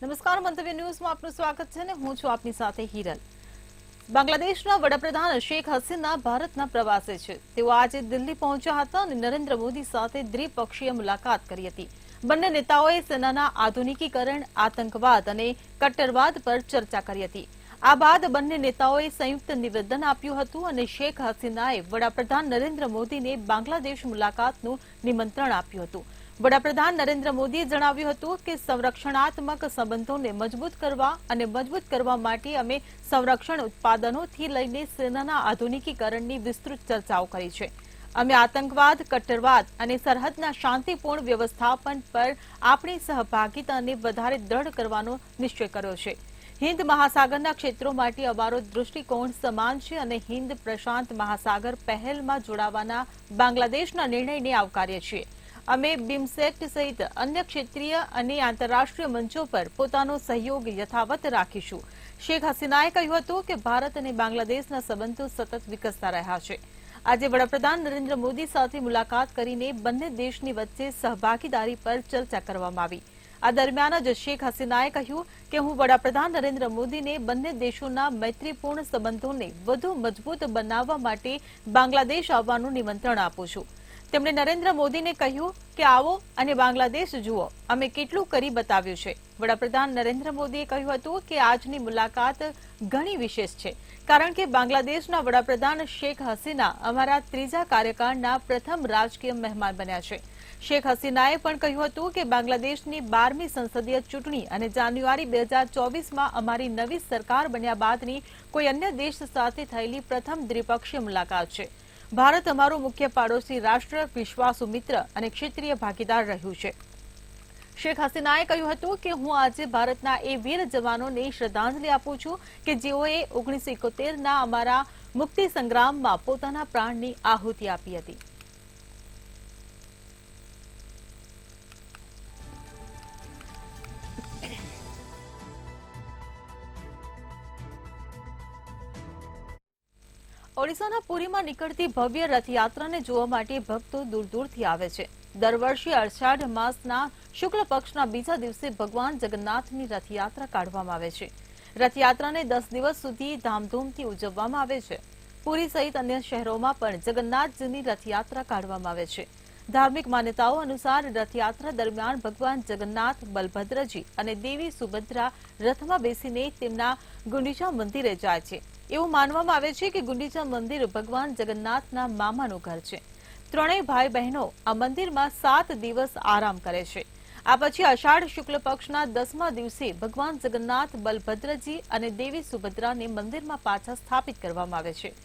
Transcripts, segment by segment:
નમસ્કાર, મંતવ્ય ન્યૂઝમાં આપનું સ્વાગત છે અને હું છું આપની સાથે હિરલ। બાંગ્લાદેશના વડાપ્રધાન શેખ હસીના ભારતના પ્રવાસે છે। તેઓ આજે દિલ્હી પહોંચ્યા હતા અને નરેન્દ્ર મોદી સાથે દ્વિપક્ષીય મુલાકાત કરી હતી। બંને નેતાઓએ સેનાના આધુનિકીકરણ, આતંકવાદ અને કટ્ટરવાદ પર ચર્ચા કરી હતી। આ બાદ બંને નેતાઓએ સંયુક્ત નિવેદન આપ્યું હતું અને શેખ હસીનાએ વડાપ્રધાન નરેન્દ્ર મોદીને બાંગ્લાદેશ મુલાકાતનું નિમંત્રણ આપ્યું હતું। વડાપ્રધાન નરેન્દ્ર મોદીએ જણાવ્યું હતું કે સંરક્ષણાત્મક સંબંધોને મજબૂત કરવા માટે અમે સંરક્ષણ ઉત્પાદનોથી લઈને સેનાના આધુનિકીકરણની વિસ્તૃત ચર્ચાઓ કરી છે। અમે આતંકવાદ, કટ્ટરવાદ અને સરહદના શાંતિપૂર્ણ વ્યવસ્થાપન પર આપણી સહભાગીતાને વધારે દ્રઢ કરવાનો નિશ્ચય કર્યો છે। હિન્દ મહાસાગરના ક્ષેત્રો માટે અમારો દૃષ્ટિકોણ સમાન છે અને હિન્દ પ્રશાંત મહાસાગર પહેલમાં જોડાવાના બાંગ્લાદેશના નિર્ણયને આવકારીએ છીએ। અમે બિમસ્ટેક સહિત અન્ય ક્ષેત્રીય અને આંતરરાષ્ટ્રીય મંચો પર પોતાનો સહયોગ યથાવત રાખીશું। શેખ હસીનાએ કહ્યું હતું કે ભારત અને બાંગ્લાદેશના સંબંધો સતત વિકસતા રહ્યા છે। આજે વડાપ્રધાન નરેન્દ્ર મોદી સાથે મુલાકાત કરીને બંને દેશની વચ્ચે સહભાગીદારી પર ચર્ચા કરવામાં આવી। આ દરમિયાન જ શેખ હસીનાએ કહ્યું કે હું વડાપ્રધાન નરેન્દ્ર મોદીને બંને દેશોના મૈત્રીપૂર્ણ સંબંધોને વધુ મજબૂત બનાવવા માટે બાંગ્લાદેશ આવવાનું નિમંત્રણ આપું છું। તેમણે નરેન્દ્ર મોદીને કહ્યું કે આવો અને બાંગ્લાદેશ જુઓ, અમે કેટલું કરી બતાવ્યું છે। વડાપ્રધાન નરેન્દ્ર મોદીએ કહ્યું હતું કે આજની મુલાકાત ઘણી વિશેષ છે કારણ કે બાંગ્લાદેશના વડાપ્રધાન શેખ હસીના અમારા ત્રીજા કાર્યકાળના પ્રથમ રાજકીય મહેમાન બન્યા છે। શેખ હસીનાએ પણ કહ્યું હતું કે બાંગ્લાદેશની 12મી સંસદીય ચૂંટણી અને જાન્યુઆરી 2024માં અમારી નવી સરકાર બન્યા બાદની કોઈ અન્ય દેશ સાથે થયેલી પ્રથમ દ્વિપક્ષીય મુલાકાત છે। ભારત અમારું મુખ્ય પાડોશી રાષ્ટ્ર, વિશ્વાસુ મિત્ર અને ક્ષેત્રીય ભાગીદાર રહ્યું છે। શેખ હસીનાએ કહ્યું હતું કે હું આજે ભારતના એ વીર જવાનોને શ્રદ્ધાંજલિ આપું છું કે જેઓએ 1971ના અમારા મુક્તિ સંગ્રામમાં પોતાના પ્રાણની આહુતિ આપી હતી। ઓડિશાના પુરીમાં નીકળતી ભવ્ય રથયાત્રાને જોવા માટે ભક્તો દૂર દૂરથી આવે છે। દર વર્ષે અષાઢ માસના શુક્લ પક્ષના બીજા દિવસે ભગવાન જગન્નાથની રથયાત્રા કાઢવામાં આવે છે। રથયાત્રાને 10 દિવસ સુધી ધામધૂમથી ઉજવવામાં આવે છે। પુરી સહિત અન્ય શહેરોમાં પણ જગન્નાથજીની રથયાત્રા કાઢવામાં આવે છે। ધાર્મિક માન્યતાઓ અનુસાર રથયાત્રા દરમિયાન ભગવાન જગન્નાથ, બલભદ્રજી અને દેવી સુભદ્રા રથમાં બેસીને તેમના ગુંડીચા મંદિરે જાય છે। એવું માનવામાં આવે છે કે ગુંડીચા મંદિર ભગવાન જગન્નાથના મામાનું ઘર છે। ત્રણેય ભાઈ બહેનો આ મંદિરમાં 7 દિવસ આરામ કરે છે। આ પછી અષાઢ શુક્લ પક્ષના 10મા દિવસે ભગવાન જગન્નાથ, બલભદ્રજી અને દેવી સુભદ્રાને મંદિરમાં પાછા સ્થાપિત કરવામાં આવે છે।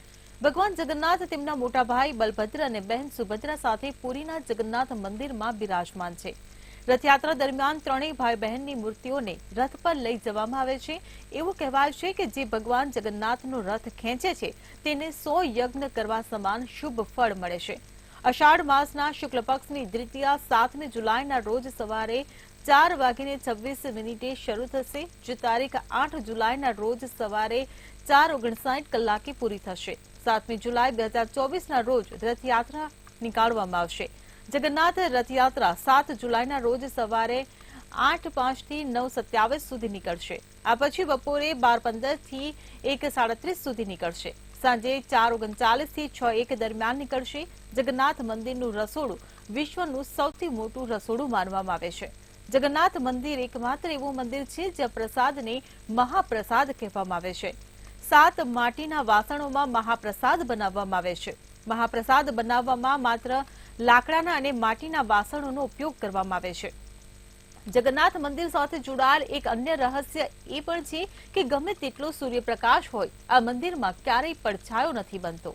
ભગવાન જગન્નાથ તેમના મોટા ભાઈ બલભદ્ર અને બહેન સુભદ્રા સાથે પુરીના જગન્નાથ મંદિરમાં બિરાજમાન છે। રથયાત્રા દરમિયાન ત્રણેય ભાઈ બહેનની મૂર્તિઓને રથ પર લઈ જવામાં આવે છે। એવું કહેવાય છે કે જે ભગવાન જગન્નાથનો રથ ખેંચે છે તેને 100 યજ્ઞ કરવા સમાન શુભ ફળ મળે છે। અષાઢ માસના શુક્લ પક્ષની દ્વિતીયા 7મી જુલાઈના રોજ સવારે 4:26 શરૂ થશે, જે તારીખ 8 જુલાઈના રોજ સવારે 4:59 કલાકે પૂરી થશે। 7મી જુલાઈ 2024ના રોજ રથયાત્રા નીકાળવામાં આવશે। જગન્નાથ રથયાત્રા 7 જુલાઈના રોજ સવારે 8:05 થી 9:27 સુધી નીકળશે। આ પછી બપોરે 12:15 થી 1:37 સુધી નીકળશે। સાંજે 4:39 થી 6:01 દરમિયાન નીકળશે। જગન્નાથ મંદિરનું રસોડું વિશ્વનું સૌથી મોટું રસોડું માનવામાં આવે છે। જગન્નાથ મંદિર એકમાત્ર એવું મંદિર છે જ્યાં પ્રસાદને મહાપ્રસાદ કહેવામાં આવે છે। 7 માટીના વાસણોમાં મહાપ્રસાદ બનાવવામાં આવે છે। મહાપ્રસાદ બનાવવામાં માત્ર લાકડાના અને માટીના વાસણોનો ઉપયોગ કરવામાં આવે છે। જગન્નાથ મંદિર સાથે જોડાયેલ એક અન્ય રહસ્ય એ પણ છે કે ગમે તેટલો સૂર્યપ્રકાશ હોય, આ મંદિરમાં ક્યારેય પડછાયો નથી બનતો।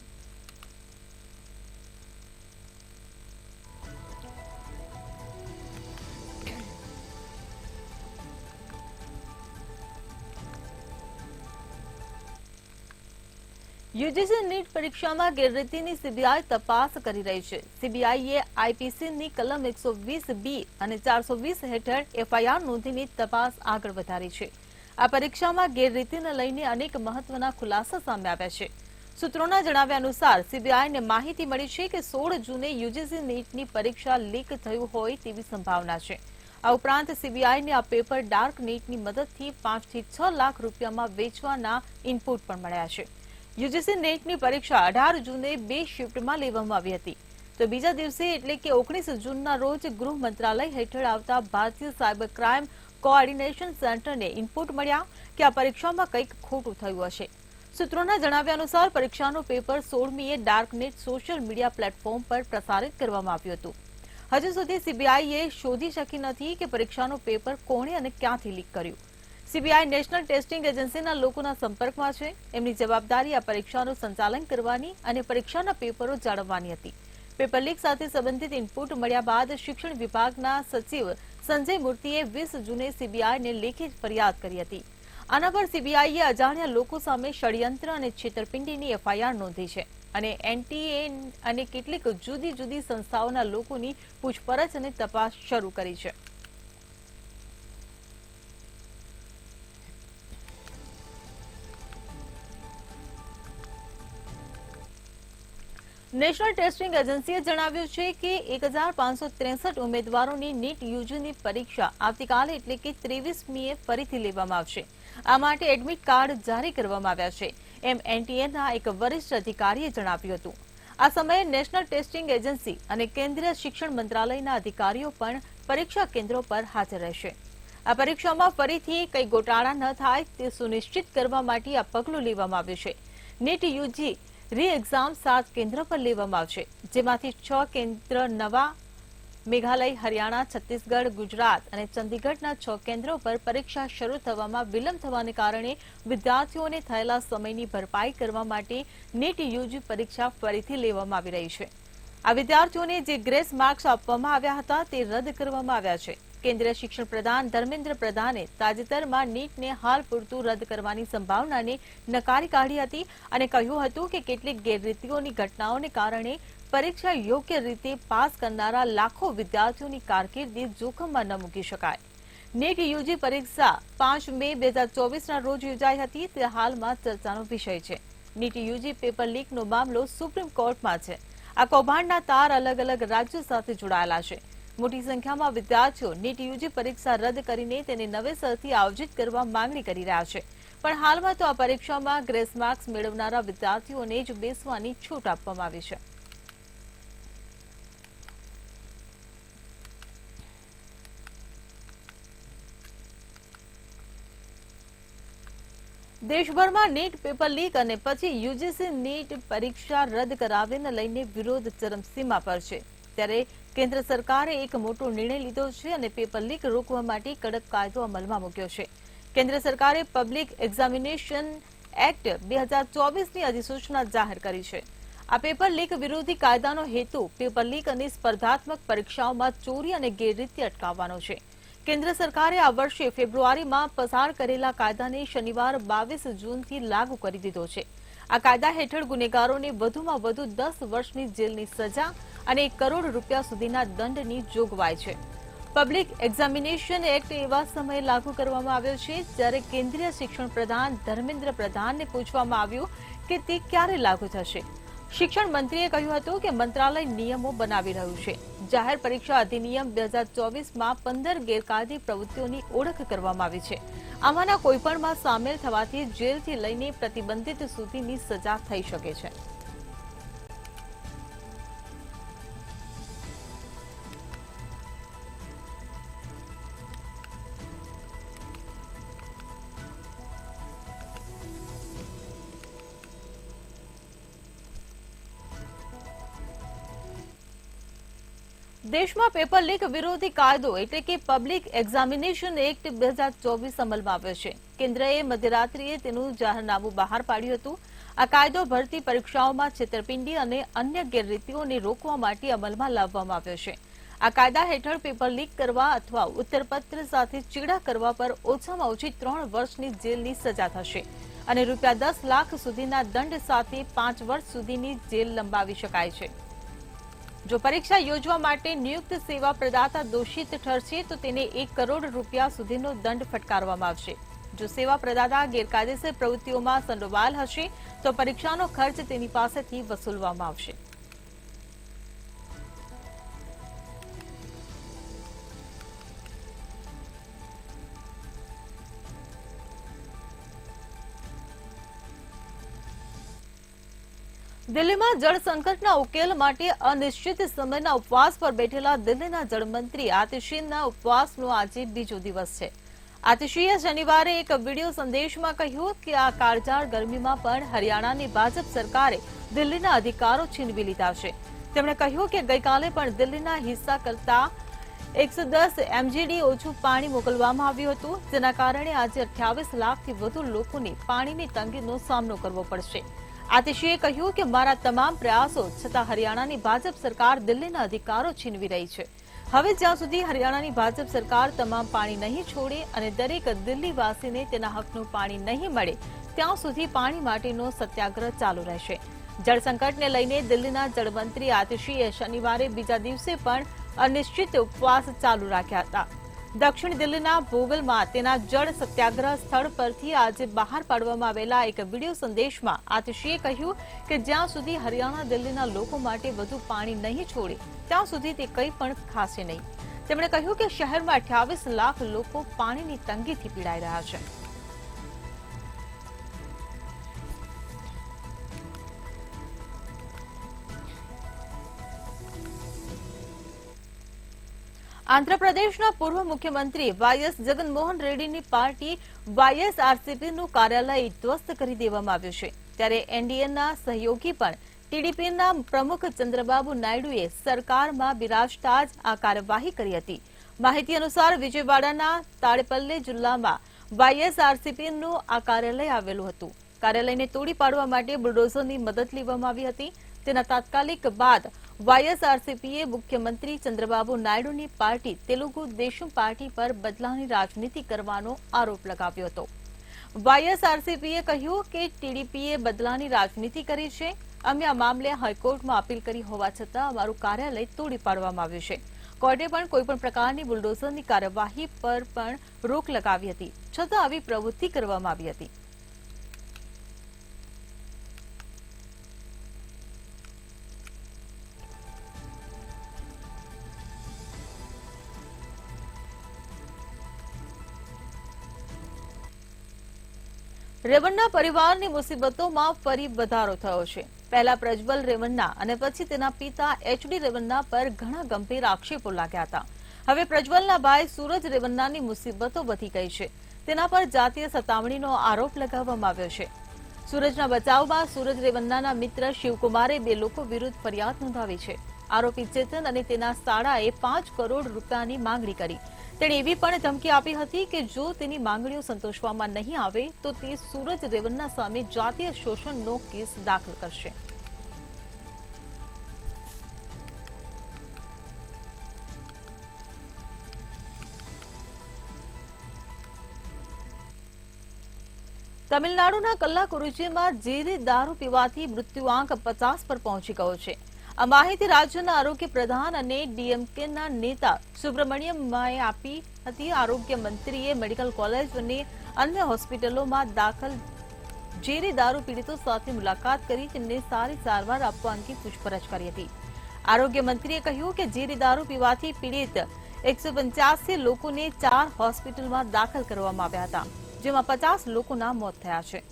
યુજીસી નીટ પરીક્ષામાં ગેરરીતિની સીબીઆઈ તપાસ કરી રહી છે। સીબીઆઈએ આઈપીસીની કલમ 120B અને 420 હેઠળ એફઆઈઆર નોંધીને તપાસ આગળ વધારી છે। આ પરીક્ષામાં ગેરરીતિને લઈને અનેક મહત્વના ખુલાસા સામે આવ્યા છે। સૂત્રોના જણાવ્યા અનુસાર સીબીઆઈને માહિતી મળી છે કે 16 જૂને યુજીસી નીટની પરીક્ષા લીક થયું હોય તેવી સંભાવના છે। આ ઉપરાંત સીબીઆઈને આ પેપર ડાર્ક નેટની મદદથી 5 થી 6 લાખ રૂપિયામાં વેચવાના ઇનપુટ પણ મળ્યા છે. યુજીસી નેટની પરીક્ષા 18 જૂને 2 શિફ્ટમાં લેવામાં આવી હતી. તો બીજા દિવસે એટલે કે 19 જૂનના રોજ ગૃહ મંત્રાલય હેઠળ આવતા ભારતીય સાયબર ક્રાઇમ કોઓર્ડિનેશન સેન્ટરને ઇનપુટ મળ્યા કે આ પરીક્ષામાં કંઈક ખોટું થયું હશે. સૂત્રોના જણાવ્યા અનુસાર પરીક્ષાનું પેપર 16મીએ ડાર્કનેટ સોશિયલ મીડિયા પ્લેટફોર્મ પર પ્રસારિત કરવામાં આવ્યું હતું. હજુ સુધી સીબીઆઈએ શોધી શકી નથી કે પરીક્ષાનું પેપર કોણે અને ક્યાંથી લીક કર્યું. સીબીઆઈ નેશનલ ટેસ્ટિંગ એજન્સીના લોકોના સંપર્કમાં છે. એમની જવાબદારી આ પરીક્ષાનું સંચાલન કરવાની અને પરીક્ષાના પેપરો જાળવવાની હતી. પેપર લીક સાથે સંબંધિત ઇનપુટ મળ્યા બાદ શિક્ષણ વિભાગના સચિવ સંજય મૂર્તિએ 20 જૂને સીબીઆઈને લેખિત ફરિયાદ કરી હતી. આના પર સીબીઆઈએ અજાણ્યા લોકો સામે ષડયંત્ર અને છેતરપિંડીની એફઆઈઆર નોંધી છે અને એનટીએ અને કેટલીક જુદી જુદી સંસ્થાઓના લોકોની પૂછપરછ અને તપાસ શરૂ કરી છે. નેશનલ ટેસ્ટિંગ એજન્સીએ જણાવ્યું છે કે 1563 ઉમેદવારોની નીટ યુજીની પરીક્ષા આવતીકાલે એટલે કે 23મીએ ફરીથી લેવામાં આવશે. આ માટે એડમિટ કાર્ડ જારી કરવામાં આવ્યા છે, એમ એનટીએના એક વરિષ્ઠ અધિકારીએ જણાવ્યું હતું. આ સમયે નેશનલ ટેસ્ટિંગ એજન્સી અને કેન્દ્રીય શિક્ષણ મંત્રાલયના અધિકારીઓ પણ પરીક્ષા કેન્દ્રો પર હાજર રહેશે. આ પરીક્ષામાં ફરીથી કંઈ ગોટાળા ન થાય તે સુનિશ્ચિત કરવા માટે આ પગલું લેવામાં આવ્યું છે. નીટ યુજી રી એક્ઝામ 7 કેન્દ્ર પર લેવામાં આવશે, જેમાંથી 6 કેન્દ્ર નવા મેઘાલય, હરિયાણા, છત્તીસગઢ, ગુજરાત અને ચંદીગઢના 6 કેન્દ્રો પર પરીક્ષા શરૂ થવામાં વિલંબ થવાને કારણે વિદ્યાર્થીઓને થયેલા સમયની ભરપાઈ કરવા માટે નીટ યુજી પરીક્ષા ફરીથી લેવામાં આવી રહી છે. આ વિદ્યાર્થીઓને જે ગ્રેસ માર્ક્સ આપવામાં આવ્યા હતા તે રદ કરવામાં આવ્યા છે. કેન્દ્રીય શિક્ષણ પ્રધાન ધર્મેન્દ્ર પ્રધાને તાજેતરમાં નીટને હાલ પૂરતું રદ કરવાની સંભાવનાને નકારી કાઢી હતી અને કહ્યું હતું કે કેટલીક ગેરરીતિઓની ઘટનાઓને કારણે પરીક્ષા યોગ્ય રીતે પાસ કરનારા લાખો વિદ્યાર્થીઓની કારકિર્દી જોખમમાં ન મૂકી શકાય. નીટ યુજી પરીક્ષા 5 મે 2024ના રોજ યોજાઈ હતી તે હાલમાં ચર્ચાનો વિષય છે. નીટ યુજી પેપર લીકનો મામલો સુપ્રીમ કોર્ટમાં છે. આ કૌભાંડના તાર અલગ અલગ રાજ્યો સાથે જોડાયેલા છે. મોટી સંખ્યામાં વિદ્યાર્થીઓ નીટ યુજી પરીક્ષા રદ કરીને તેને નવેસરથી આયોજિત કરવા માંગણી કરી રહ્યા છે. પણ હાલમાં તો આ પરીક્ષામાં ગ્રેસ માર્ક્સ મેળવનારા વિદ્યાર્થીઓને જ બેસવાની છૂટ આપવામાં આવી છે. દેશભરમાં નીટ પેપર લીક અને પછી યુજીસી નીટ પરીક્ષા રદ કરાવીને લઈને વિરોધ ચરમસીમા પર છે. ત્યારે કેન્દ્ર સરકારે એક મોટો નિર્ણય લીધો છે અને પેપર લીક રોકવા માટે કડક કાયદો અમલમાં મૂક્યો છે. કેન્દ્ર સરકારે પબ્લિક એક્ઝામિનેશન એક્ટ 2024ની અધિસૂચના જાહેર કરી છે. આ પેપર લીક વિરોધી કાયદાનો હેતુ પેપર લીક અને સ્પર્ધાત્મક પરીક્ષાઓમાં ચોરી અને ગેરરીતિ અટકાવવાનો છે. કેન્દ્ર સરકારે આ વર્ષે ફેબ્રુઆરીમાં પસાર કરેલા કાયદાને શનિવાર 22 જૂનથી લાગુ કરી દીધો છે. આ કાયદા હેઠળ ગુનેગારોને વધુમાં વધુ 10 વર્ષની જેલની સજા અને 1 કરોડ રૂપિયા સુધીના દંડની જોગવાઈ છે. પબ્લિક એક્ઝામિનેશન એક્ટ એવા સમયે લાગુ કરવામાં આવ્યો છે જ્યારે કેન્દ્રીય શિક્ષણ પ્રધાન ધર્મેન્દ્ર પ્રધાનને પૂછવામાં આવ્યું કે તે ક્યારે લાગુ થશે. શિક્ષણ મંત્રીએ કહ્યું હતું કે મંત્રાલય નિયમો બનાવી રહ્યું છે. જાહેર પરીક્ષા અધિનિયમ 2024માં 15 ગેરકાયદે પ્રવૃત્તિઓની ઓળખ કરવામાં આવી છે. આમાંના કોઈપણમાં સામેલ થવાથી જેલથી લઈને પ્રતિબંધિત સુધીની સજા થઈ શકે છે. દેશમાં પેપર લીક વિરોધી કાયદો એટલે કે પબ્લિક એક્ઝામિનેશન એક્ટ 2024 અમલમાં આવ્યો છે. કેન્દ્રએ મધ્યરાત્રિએ તેનું જાહેરનામું બહાર પાડ્યું હતું. આ કાયદો ભરતી પરીક્ષાઓમાં છેતરપિંડી અને અન્ય ગેરરીતિઓને રોકવા માટે અમલમાં લાવવામાં આવ્યો છે. આ કાયદા હેઠળ પેપર લીક કરવા અથવા ઉત્તરપત્ર સાથે ચીડા કરવા પર ઓછામાં ઓછી 3 વર્ષની જેલની સજા થશે અને રૂપિયા 10 લાખ સુધીના દંડ સાથે 5 વર્ષ સુધીની જેલ લંબાવી શકાય છે. જો પરીક્ષા યોજવા માટે નિયુક્ત સેવા પ્રદાતા દોષિત ઠરશે તો તેને 1 કરોડ રૂપિયા સુધીનો દંડ ફટકારવામાં આવશે. જો સેવા પ્રદાતા ગેરકાયદેસર પ્રવૃત્તિઓમાં સંડોવાયેલ હશે તો પરીક્ષાનો ખર્ચ તેની પાસેથી વસૂલવામાં આવશે. દિલ્હીમાં જળ સંકટના ઉકેલ માટે અનિશ્ચિત સમયના ઉપવાસ પર બેઠેલા દિલ્હીના જળમંત્રી આતિશીના ઉપવાસનો આજે બીજો દિવસ છે। આતિશીએ શનિવારે એક વિડીયો સંદેશમાં કહ્યું કે આ કાળઝાળ ગરમીમાં પણ હરિયાણાની ભાજપ સરકારે દિલ્હીના અધિકારો છીનવી લીધા છે। તેમણે કહ્યું કે ગઈકાલે પણ દિલ્હીના હિસ્સા કરતા 110 MGD ઓછું પાણી મોકલવામાં આવ્યું હતું, જેના કારણે આજે 28 લાખથી વધુ લોકોને પાણીની તંગીનો સામનો કરવો પડશે। આતિશીએ કહ્યું કે મારા તમામ પ્રયાસો છતાં હરિયાણાની ભાજપ સરકાર દિલ્હીના અધિકારો છીનવી રહી છે। હવે જ્યાં સુધી હરિયાણાની ભાજપ સરકાર તમામ પાણી નહીં છોડે અને દરેક દિલ્હીવાસીને તેના હકનું પાણી નહીં મળે ત્યાં સુધી પાણી માટેનો સત્યાગ્રહ ચાલુ રહેશે। જળ સંકટને લઈને દિલ્હીના જળમંત્રી આતિશીએ શનિવારે બીજા દિવસે પણ અનિશ્ચિત ઉપવાસ ચાલુ રાખ્યા હતા। દક્ષિણ દિલ્હીના ભોગલમાં તેના જળ સત્યાગ્રહ સ્થળ પરથી આજે બહાર પાડવામાં આવેલા એક વિડીયો સંદેશમાં આતિશીએ કહ્યું કે જ્યાં સુધી હરિયાણા દિલ્હીના લોકો માટે વધુ પાણી નહીં છોડે ત્યાં સુધી તે કંઈ પણ ખાશે નહીં। તેમણે કહ્યું કે શહેરમાં 28 લાખ લોકો પાણીની તંગીથી પીડાઈ રહ્યા છે। આંધ્રપ્રદેશના પૂર્વ મુખ્યમંત્રી વાયએસ જગનમોહન રેડ્ડીની પાર્ટી વાયએસઆરસીપીનું કાર્યાલય ધ્વસ્ત કરી દેવામાં આવ્યું છે, ત્યારે એનડીએના સહયોગી પણ ટીડીપીના પ્રમુખ ચંદ્રબાબુ નાયડુએ સરકારમાં બિરાજતા જ આ કાર્યવાહી કરી હતી। માહિતી અનુસાર વિજયવાડાના તાડેપલ્લી જિલ્લામાં વાયએસઆરસીપીનું આ કાર્યાલય આવેલું હતું। કાર્યાલયને તોડી પાડવા માટે બુલડોઝરની મદદ લેવામાં આવી હતી। તેના તાત્કાલિક બાદ વાયએસઆરસીપીએ મુખ્યમંત્રી ચંદ્રબાબુ નાયડુની પાર્ટી તેલુગુ દેશમ પાર્ટી પર બદલાની રાજનીતિ કરવાનો આરોપ લગાવ્યો હતો। વાયએસઆરસીપીએ કહ્યું કે ટીડીપીએ બદલાની રાજનીતિ કરી છે। અમે આ મામલે હાઈકોર્ટમાં અપીલ કરી હોવા છતાં અમારું કાર્યાલય તોડી પાડવામાં આવ્યું છે। કોર્ટે પણ કોઈપણ પ્રકારની બુલડોઝરની કાર્યવાહી પર પણ રોક લગાવી હતી, છતાં આવી પ્રવૃત્તિ કરવામાં આવી હતી। રેવન્ના પરિવારની મુસીબતોમાં ફરી વધારો થયો છે। પહેલા પ્રજ્વલ રેવન્ના અને પછી તેના પિતા એચડી રેવન્ના પર ઘણા ગંભીર આક્ષેપો લાગ્યા હતા। હવે પ્રજ્વલના ભાઈ સૂરજ રેવન્નાની મુસીબતો વધી ગઈ છે। તેના પર જાતીય સતામણીનો આરોપ લગાવવામાં આવ્યો છે। સૂરજના બચાવમાં સૂરજ રેવન્નાના મિત્ર શિવકુમારે 2 લોકો વિરુદ્ધ ફરિયાદ નોંધાવી છે। આરોપી ચેતન અને તેના સાળાએ 5 કરોડ રૂપિયાની માંગણી કરી। તેણે એવી પણ ધમકી આપી હતી કે જો તેની માંગણીઓ સંતોષવામાં નહીં આવે તો તે સૂરજ રેવન્ના સામે જાતીય શોષણનો કેસ દાખલ કરશે। તમિલનાડુના કલ્લાકુરુચીમાં ઝેરી દારૂ પીવાથી મૃત્યુઆંક 50 પર પહોંચી ગયો છે। આ માહિતી રાજ્યના આરોગ્ય પ્રધાન અને ડીએમકેના નેતા સુબ્રમણ્યમે આપી હતી। આરોગ્ય મંત્રીએ મેડિકલ કોલેજ અને અન્ય હોસ્પિટલોમાં દાખલ ઝેરી દારૂ પીડિતો સાથે મુલાકાત કરી તેમને સારી સારવાર આપવા અંગે પૂછપરછ કરી હતી। આરોગ્ય મંત્રીએ કહ્યું કે ઝેરી દારૂ પીવાથી પીડિત 185 લોકોને 4 હોસ્પિટલમાં દાખલ કરવામાં આવ્યા હતા, જેમાં 50 લોકોના મોત થયા છે।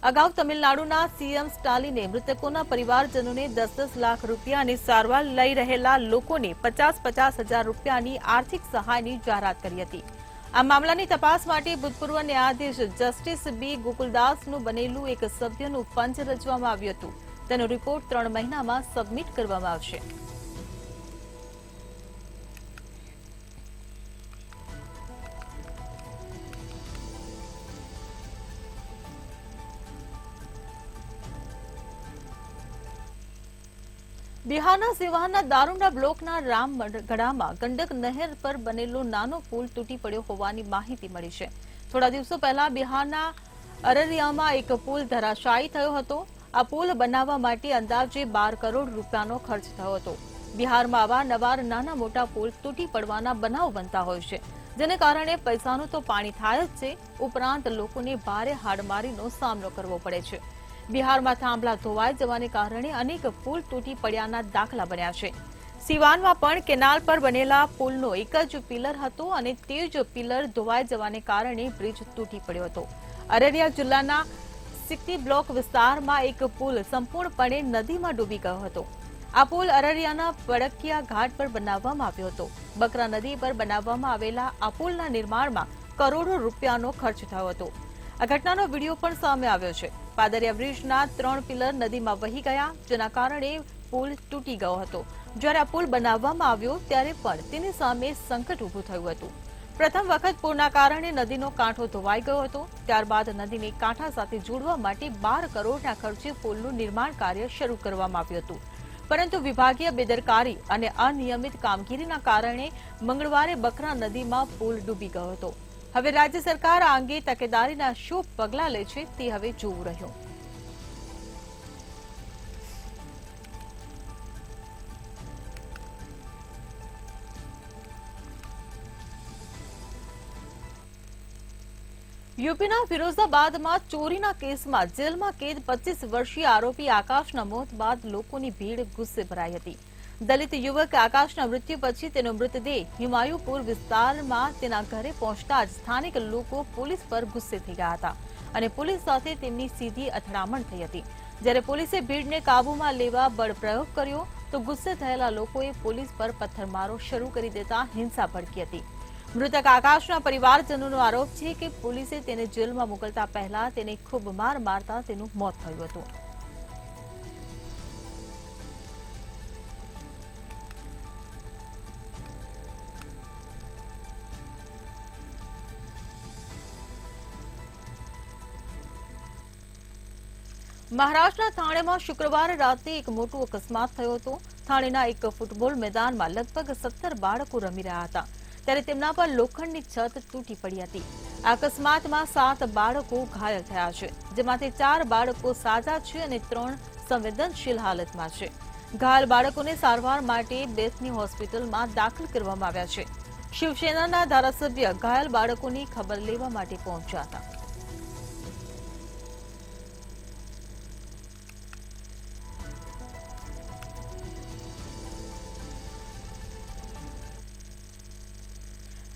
અગાઉ તમિલનાડુના સીએમ સ્ટાલિને મૃતકોના પરિવારજનોને 10-10 લાખ રૂપિયાની સારવાર લઈ રહેલા લોકોને 50-50 હજાર રૂપિયાની આર્થિક સહાયની જાહેરાત કરી હતી। આ મામલાની તપાસ માટે ભૂતપૂર્વ ન્યાયાધીશ જસ્ટિસ બી ગોકુલદાસનું બનેલું એક સભ્યનું પંચ રચવામાં આવ્યું હતું। તેનો રિપોર્ટ 3 મહિનામાં સબમિટ કરવામાં આવશે। બિહારના સિવાનના દારૂના બ્લોકના રામગઢામાં ગંડક નહેર પર બનેલો નાનો પુલ તૂટી પડ્યો હોવાની માહિતી મળી છે। થોડા દિવસો પહેલા બિહારના અરરિયામાં એક પુલ ધરાશાયી થયો હતો। આ પુલ બનાવવા માટે અંદાજે 12 કરોડ રૂપિયાનો ખર્ચ થયો હતો। બિહારમાં અવારનવાર નાના મોટા પુલ તૂટી પડવાના બનાવ બનતા હોય છે, જેને કારણે પૈસાનું તો પાણી થાય જ છે, ઉપરાંત લોકોને ભારે હાડમારીનો સામનો કરવો પડે છે। બિહારમાં થાંભલા ધોવાઈ જવાને કારણે અનેક પુલ તૂટી પડ્યાના દાખલા બન્યા છે। સિવાનમાં પણ કેનાલ પર બનેલા પુલનો એક જ પિલર હતો અને તે જ પિલર ધોવાઈ જવાને કારણે બ્રિજ તૂટી પડ્યો હતો। અરરિયા જિલ્લાના સિક્કી બ્લોક વિસ્તારમાં એક પુલ સંપૂર્ણપણે નદીમાં ડૂબી ગયો હતો. આ પુલ અરરિયાના પડકિયા ઘાટ પર બનાવવામાં આવ્યો હતો. બકરા નદી પર બનાવવામાં આવેલા આ પુલના નિર્માણમાં કરોડો રૂપિયાનો ખર્ચ થયો હતો. આ ઘટનાનો વિડીયો પણ સામે આવ્યો છે. પાદરિયા બ્રિજના 3 પિલર નદીમાં વહી ગયા, જેના કારણે પુલ તૂટી ગયો હતો. જ્યારે આ પુલ બનાવવામાં આવ્યો ત્યારે પણ તેની સામે સંકટ ઊભું થયું હતું. પ્રથમ વખત પૂરના કારણે નદીનો કાંઠો ધોવાઈ ગયો હતો. ત્યારબાદ નદીને કાંઠા સાથે જોડવા માટે 12 કરોડના ખર્ચે પુલનું નિર્માણ કાર્ય શરૂ કરવામાં આવ્યું હતું. પરંતુ વિભાગીય બેદરકારી અને અનિયમિત કામગીરીના કારણે મંગળવારે બકરા નદીમાં પુલ ડૂબી ગયો હતો. હવે રાજ્ય સરકાર આ અંગે તકેદારીના શું પગલાં લે છે તે હવે જોવું રહ્યું. યુપીના ફિરોઝાબાદમાં ચોરીના કેસમાં જેલમાં કેદ 25 વર્ષીય આરોપી આકાશના મોત બાદ લોકોની ભીડ ગુસ્સે ભરાઈ હતી. દલિત યુવક આકાશના મૃત્યુ પછી તેનો મૃતદેહ હિમાયુપુર વિસ્તારમાં તેના ઘરે પહોંચતા જ સ્થાનિક લોકો પોલીસ પર ગુસ્સે થઈ ગયા હતા અને પોલીસ સાથે તેમની સીધી અથડામણ થઈ હતી. જ્યારે પોલીસે ભીડને કાબૂમાં લેવા બળપ્રયોગ કર્યો તો ગુસ્સે થયેલા લોકોએ પોલીસ પર પથ્થરમારો શરૂ કરી દેતા હિંસા ભડકી હતી. મૃતક આકાશના પરિવારજનોનો આરોપ છે કે પોલીસે તેને જેલમાં મોકલતા પહેલા તેને ખૂબ માર મારતા તેનું મોત થયું હતું. મહારાષ્ટ્રના થાણેમાં શુક્રવારે રાતે એક મોટો અકસ્માત થયો હતો. થાણેના એક ફૂટબોલ મેદાનમાં લગભગ 17 બાળકો રમી રહ્યા હતા ત્યારે તેમના પર લોખંડની છત તૂટી પડી હતી. આ અકસ્માતમાં 7 બાળકો ઘાયલ થયા છે, જેમાંથી 4 બાળકો સાજા છે અને 3 સંવેદનશીલ હાલતમાં છે. ઘાયલ બાળકોને સારવાર માટે બેસની હોસ્પિટલમાં દાખલ કરવામાં આવ્યા છે. શિવસેનાના ધારાસભ્ય ઘાયલ બાળકોની ખબર લેવા માટે પહોંચ્યા હતા.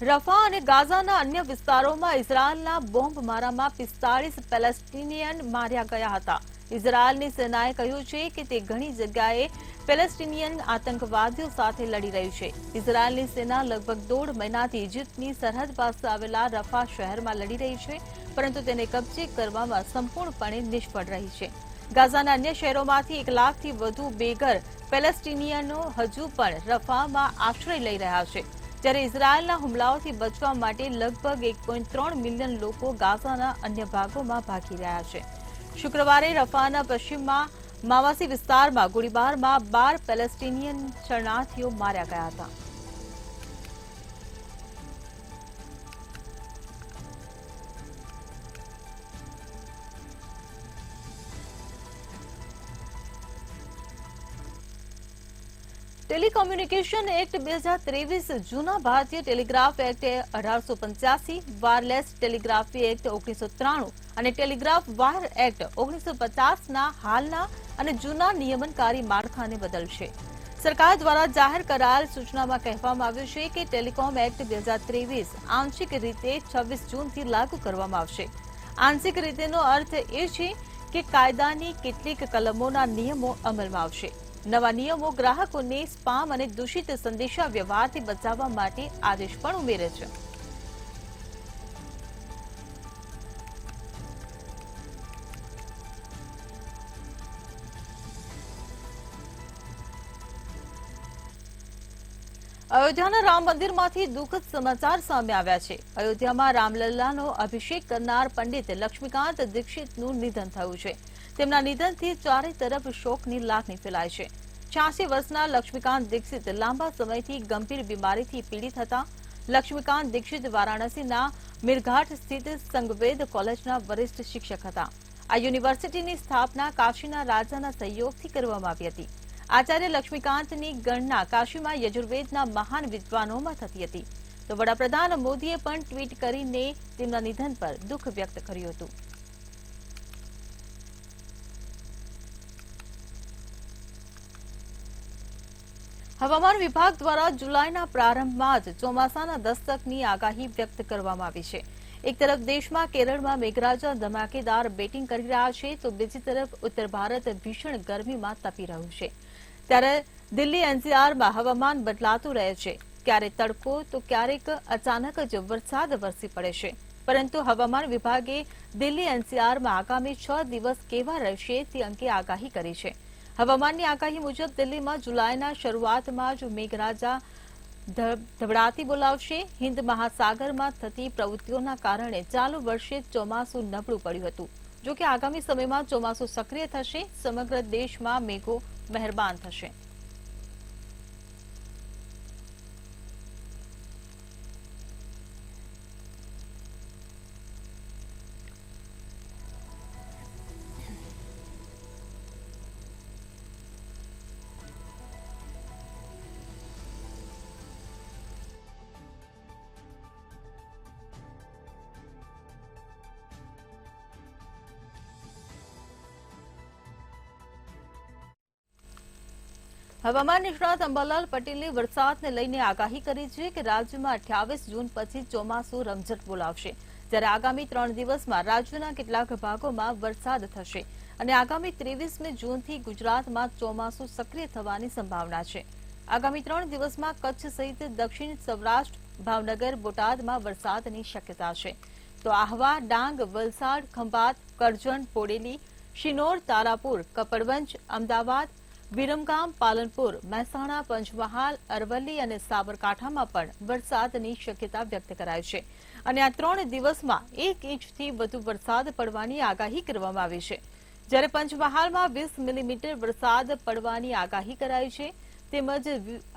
રફા અને ગાઝાના અન્ય વિસ્તારોમાં ઇઝરાયલના બોમ્બમારામાં 45 પેલેસ્ટિનિયન માર્યા ગયા હતા. ઇઝરાયલની સેનાએ કહ્યું છે કે તે ઘણી જગ્યાએ પેલેસ્ટિનિયન આતંકવાદીઓ સાથે લડી રહ્યું છે. ઇઝરાયલની સેના લગભગ 1.5 મહિનાથી ઇજિપ્તની સરહદ પાસે આવેલા રફા શહેરમાં લડી રહી છે, પરંતુ તેને કબજે કરવામાં સંપૂર્ણપણે નિષ્ફળ રહી છે. ગાઝાના અન્ય શહેરોમાંથી 1 લાખથી વધુ બેઘર પેલેસ્ટિનિયનો હજુ પણ રફામાં આશ્રય લઈ રહ્યા છે, જ્યારે ઇઝરાયલના હુમલાઓથી બચવા માટે લગભગ 1.3 મિલિયન લોકો ગાઝાના અન્ય ભાગોમાં ભાગી રહ્યા છે. શુક્રવારે રફાના પશ્ચિમમાં માવાસી વિસ્તારમાં ગોળીબારમાં 12 પેલેસ્ટિનિયન શરણાર્થીઓ માર્યા ગયા હતા. ટેલિકોમ્યુનિકેશન એક્ટ 2023, જૂના ભારતીય telegraph act 1885, wireless telegraphy act 1993 અને ટેલિગ્રાફ વાયર એક્ટ 1950ના હાલના અને જૂના નિયમનકારી માળખાને બદલશે. સરકાર દ્વારા જાહેર કરાયેલ સૂચનામાં કહેવામાં આવ્યું છે કે ટેલિકોમ એક્ટ 2023 આંશિક રીતે 26 જૂનથી લાગુ કરવામાં આવશે. આંશિક રીતેનો અર્થ એ છે કે કાયદાની કેટલીક કલમોના નિયમો અમલમાં આવશે. નવા નિયમો ગ્રાહકોને સ્પામ અને દૂષિત સંદેશા વ્યવહારથી બચાવવા માટે આદેશ પણ ઉમેરે છે. અયોધ્યાના રામ મંદિરમાંથી દુઃખદ સમાચાર સામે આવ્યા છે. અયોધ્યામાં રામલલ્લાનો અભિષેક કરનાર પંડિત લક્ષ્મીકાંત દીક્ષિતનું નિધન થયું છે. તેમના નિધનથી ચારે તરફ શોકની લાગણી ફેલાય છે. 86 વર્ષના લક્ષ્મીકાંત દીક્ષિત લાંબા સમયથી ગંભીર બીમારીથી પીડિત હતા. લક્ષ્મીકાંત દીક્ષિત વારાણસીના મીરઘાટ સ્થિત સંગવેદ કોલેજના વરિષ્ઠ શિક્ષક હતા. આ યુનિવર્સિટીની સ્થાપના કાશીના રાજાના સહયોગથી કરવામાં આવી હતી. આચાર્ય લક્ષ્મીકાંતની ગણના કાશીમાં યજુર્વેદના મહાન વિદ્વાનોમાં થતી હતી. તો વડાપ્રધાન મોદીએ પણ ટ્વીટ કરીને તેમના નિધન પર દુઃખ વ્યક્ત કર્યું હતું. હવામાન વિભાગ દ્વારા જુલાઈના પ્રારંભમાં જ ચોમાસાના દસ્તકની આગાહી વ્યક્ત કરવામાં આવી છે. એક તરફ દેશમાં કેરળમાં મેઘરાજા ધમાકેદાર બેટિંગ કરી રહ્યા છે, તો બીજી તરફ ઉત્તર ભારત ભીષણ ગરમીમાં તપી રહ્યું છે. ત્યારે દિલ્હી એનસીઆરમાં હવામાન બદલાતું રહે છે. ક્યારેક તડકો તો ક્યારેક અચાનક જ વરસાદ વરસી પડે છે. પરંતુ હવામાન વિભાગે દિલ્હી એનસીઆરમાં આગામી 6 દિવસ કેવા રહેશે તે અંગે આગાહી કરી છે. હવામાનની આગાહી મુજબ દિલ્હીમાં જુલાઈના શરૂઆતમાં જ મેઘરાજા ધબડાતી બોલાવશે. હિન્દ મહાસાગરમાં થતી પ્રવૃત્તિઓના કારણે ચાલુ વર્ષે ચોમાસું નબળું પડ્યું હતું. જો કે આગામી સમયમાં ચોમાસું સક્રિય થશે. સમગ્ર દેશમાં મેઘો મહેરબાન થશે. હવામાન નિષ્ણાત અંબાલાલ પટેલે વરસાદને લઈને આગાહી કરી છે કે રાજ્યમાં 28 જૂન પછી ચોમાસું રમઝટ બોલાવશે. જ્યારે આગામી 3 દિવસમાં રાજ્યના કેટલાક ભાગોમાં વરસાદ થશે અને આગામી 23મી જૂનથી ગુજરાતમાં ચોમાસું સક્રિય થવાની સંભાવના છે. આગામી 3 દિવસમાં કચ્છ સહિત દક્ષિણ સૌરાષ્ટ્ર, ભાવનગર, બોટાદમાં વરસાદની શક્યતા છે. તો આહવા, ડાંગ, વલસાડ, ખંભાત, કરજણ, બોડેલી, શિનોર, તારાપુર, કપડવંજ, અમદાવાદ, વિરમગામ, પાલનપુર, મહેસાણા, પંચમહાલ, અરવલ્લી અને સાબરકાંઠામાં પણ વરસાદની શક્યતા વ્યક્ત કરાઈ છે. અને આ 3 દિવસમાં 1 ઇંચથી વધુ વરસાદ પડવાની આગાહી કરવામાં આવી છે. જ્યારે પંચમહાલમાં 20 મિલીમીટર વરસાદ પડવાની આગાહી કરાઈ છે. તેમજ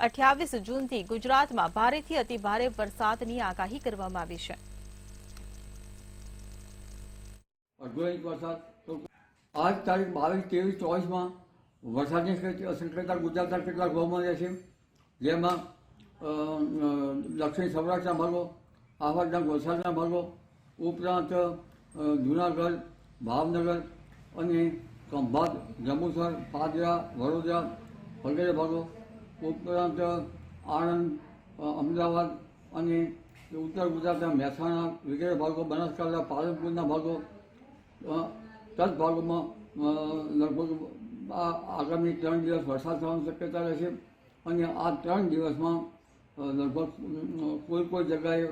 28 જૂનથી ગુજરાતમાં ભારેથી અતિભારે વરસાદની આગાહી કરવામાં આવી છે. આજ તારીખ 22, 23, 24 વરસાદની શક્યતા ગુજરાતના કેટલાક ભાગમાં રહેશે. જેમાં દક્ષિણ સૌરાષ્ટ્રના ભાગો, આહવા, વલસાડના ભાગો ઉપરાંત જૂનાગઢ, ભાવનગર અને ખંભાત, જંબુસર, પાદરા, વડોદરા વગેરે ભાગો ઉપરાંત આણંદ, અમદાવાદ અને ઉત્તર ગુજરાતના મહેસાણા વગેરે ભાગો, બનાસકાંઠા, પાલનપુરના ભાગો, કચ્છ ભાગોમાં લગભગ આગામી 3 દિવસ વરસાદ થવાની શક્યતા રહેશે. અને આ 3 દિવસમાં લગભગ કોઈ જગ્યાએ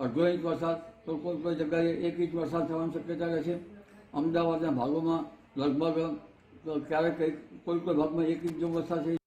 1.5 ઇંચ વરસાદ તો કોઈ જગ્યાએ 1 ઇંચ વરસાદ થવાની શક્યતા રહેશે. અમદાવાદના ભાગોમાં લગભગ ક્યારેક કોઈ ભાગમાં 1 ઇંચ જેવો વરસાદ થઈ.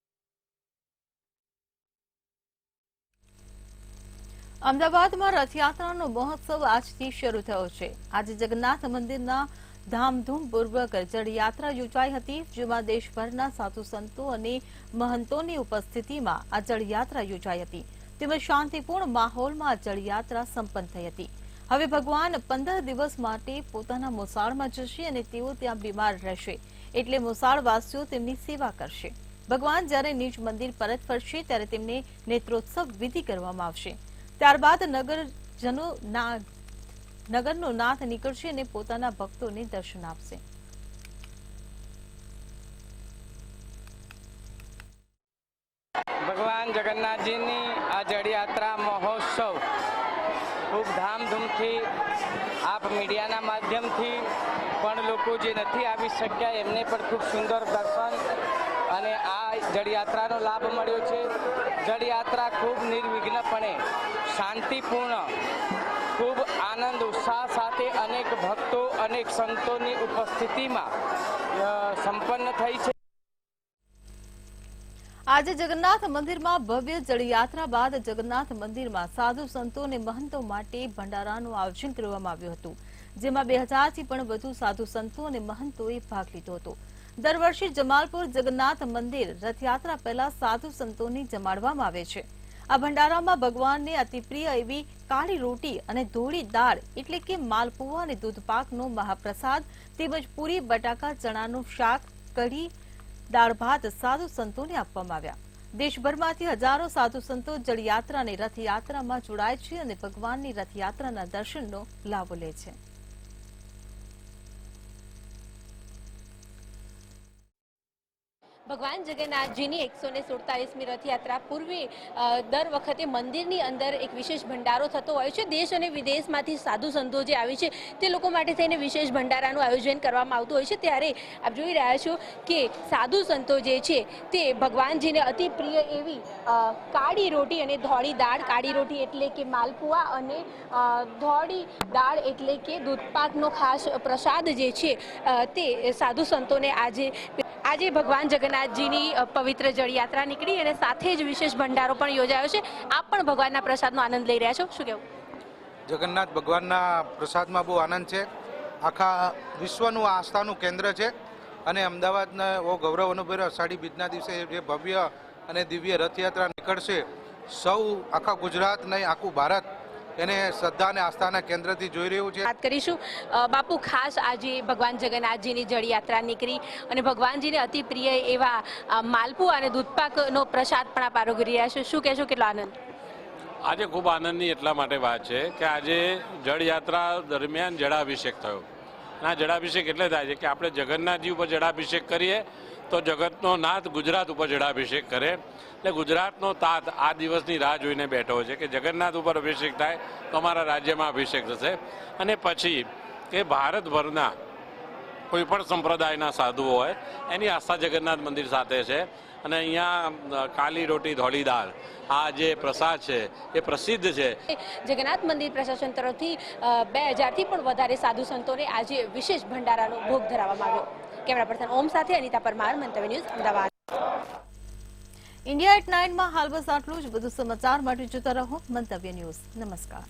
અમદાવાદમાં રથયાત્રાનો મહોત્સવ આજથી શરૂ થયો છે. આજે જગન્નાથ મંદિરના ધામધૂમપૂર્વક જળયાત્રા યોજાઈ હતી, જેમાં દેશભરના સાધુ સંતો અને મહંતોની ઉપસ્થિતિમાં આ જળયાત્રા યોજાઈ હતી. તેમજ શાંતિપૂર્ણ માહોલમાં આ જળયાત્રા સંપન્ન થઈ હતી. હવે ભગવાન 15 દિવસ માટે પોતાના મોસાળમાં જશે અને તેઓ ત્યાં બીમાર રહેશે, એટલે મોસાળવાસીઓ તેમની સેવા કરશે. ભગવાન જ્યારે નિજ મંદિર પરત ફરશે ત્યારે તેમને નેત્રોત્સવ વિધિ કરવામાં આવશે. ત્યારબાદ નગરનો નાથ નીકળશે અને પોતાના ભક્તોને દર્શન આપશે. ભગવાન જગન્નાથજીની આ જળયાત્રા મહોત્સવ ખૂબ ધામધૂમથી આપ મીડિયાના માધ્યમથી પણ લોકો જે નથી આવી શક્યા એમને પણ ખૂબ સુંદર દર્શન અને આ જળયાત્રાનો લાભ મળ્યો છે. જળયાત્રા ખૂબ નિર્વિઘ્નપણે શાંતિપૂર્ણ ખૂબ આનંદ ઉત્સાહ સાથે અનેક ભક્તો અનેક સંતોની ઉપસ્થિતિમાં સંપન્ન થઈ છે. આજે જગન્નાથ મંદિરમાં ભવ્ય જળયાત્રા બાદ જગન્નાથ મંદિરમાં સાધુ સંતો અને મહંતો માટે ભંડારાનું આયોજન કરવામાં આવ્યું હતું, જેમાં 2000થી પણ વધુ સાધુ સંતો અને મહંતોએ ભાગ લીધો હતો. દર વર્ષે જમાલપુર જગન્નાથ મંદિર રથયાત્રા પહેલા સાધુ સંતોને જમાડવામાં આવે છે. આ ભંડારામાં ભગવાનને અતિપ્રિય એવી કાળી રોટી અને ધોળી દાળ એટલે કે માલપુઆ અને દૂધપાકનો મહાપ્રસાદ તેમજ પૂરી, બટાકા, ચણાનું શાક, કઢી, દાળ ભાત સાધુ સંતોને આપવામાં આવ્યા. દેશભરમાંથી હજારો સાધુ સંતો જળયાત્રા અને રથયાત્રામાં જોડાય છે અને ભગવાનની રથયાત્રાના દર્શનનો લાભ લે છે. ભગવાન જગન્નાથજીની 147મી રથયાત્રા પૂર્વે દર વખતે મંદિરની અંદર એક વિશેષ ભંડારો થતો હોય છે. દેશ અને વિદેશમાંથી સાધુ સંતો જે આવે છે તે લોકો માટે થઈને વિશેષ ભંડારાનું આયોજન કરવામાં આવતું હોય છે. ત્યારે આપ જોઈ રહ્યા છો કે સાધુ સંતો જે છે તે ભગવાનજીને અતિ પ્રિય એવી કાળી રોટી અને ધોળી દાળ, કાળી રોટી એટલે કે માલપુઆ અને ધોળી દાળ એટલે કે દૂધપાકનો ખાસ પ્રસાદ જે છે તે સાધુ સંતોને આજે ભગવાન જગન્નાથજીની પવિત્ર જળયાત્રા નીકળી અને સાથે જ વિશેષ ભંડારો પણ યોજાયો છે. આપ પણ ભગવાનના પ્રસાદનો આનંદ લઈ રહ્યા છો, શું કહેવું? જગન્નાથ ભગવાનના પ્રસાદમાં બહુ આનંદ છે. આખા વિશ્વનું આસ્થાનું કેન્દ્ર છે અને અમદાવાદને બહુ ગૌરવ અનુભવ્યો. અષાઢી બીજના દિવસે જે ભવ્ય અને દિવ્ય રથયાત્રા નીકળશે, સૌ આખા ગુજરાત નહીં આખું ભારત એને શ્રદ્ધા અને આસ્થાના કેન્દ્રથી જોઈ રહ્યું છે. વાત કરીશું બાપુ, ખાસ આજે ભગવાન જગન્નાથજીની જળયાત્રા નીકળી અને ભગવાનજીને અતિ પ્રિય એવા માલપુઆ અને દૂધપાકનો પ્રસાદ પણ આપ આરોગી રહ્યા છો, શું કહેશો, કેટલો આનંદ? આજે ખૂબ આનંદની એટલા માટે વાત છે કે આજે જળયાત્રા દરમિયાન જળાભિષેક થયો. અને આ જળાભિષેક એટલે થાય છે કે આપણે જગન્નાથજી ઉપર જળાભિષેક કરીએ તો જગતનો નાથ ગુજરાત ઉપર જળાભિષેક કરે. એટલે ગુજરાતનો તાત આ દિવસની રાહ જોઈને બેઠો છે કે જગન્નાથ ઉપર અભિષેક થાય તો અમારા રાજ્યમાં અભિષેક થશે. અને પછી કે ભારતભરના કોઈ પણ સંપ્રદાયના સાધુઓ હોય એની આસ્થા જગન્નાથ મંદિર સાથે છે. અને અહીંયા કાલી રોટી ધોળી દાળ આ જે પ્રસાદ છે એ પ્રસિદ્ધ છે. જગન્નાથ મંદિર પ્રશાસન તરફથી 2000થી પણ વધારે સાધુ સંતોને આજે વિશેષ ભંડારાનો ભોગ ધરાવવામાં આવ્યો. કેમેરા પર્સન ઓમ સાથે અનિતા પરમાર, મંતવ્ય ન્યૂઝ, અમદાવાદ. ઇન્ડિયા એટ 9 માં હાલ બસ આટલું જ. વધુ સમાચાર માટે જોતા રહો મંતવ્ય ન્યૂઝ. નમસ્કાર.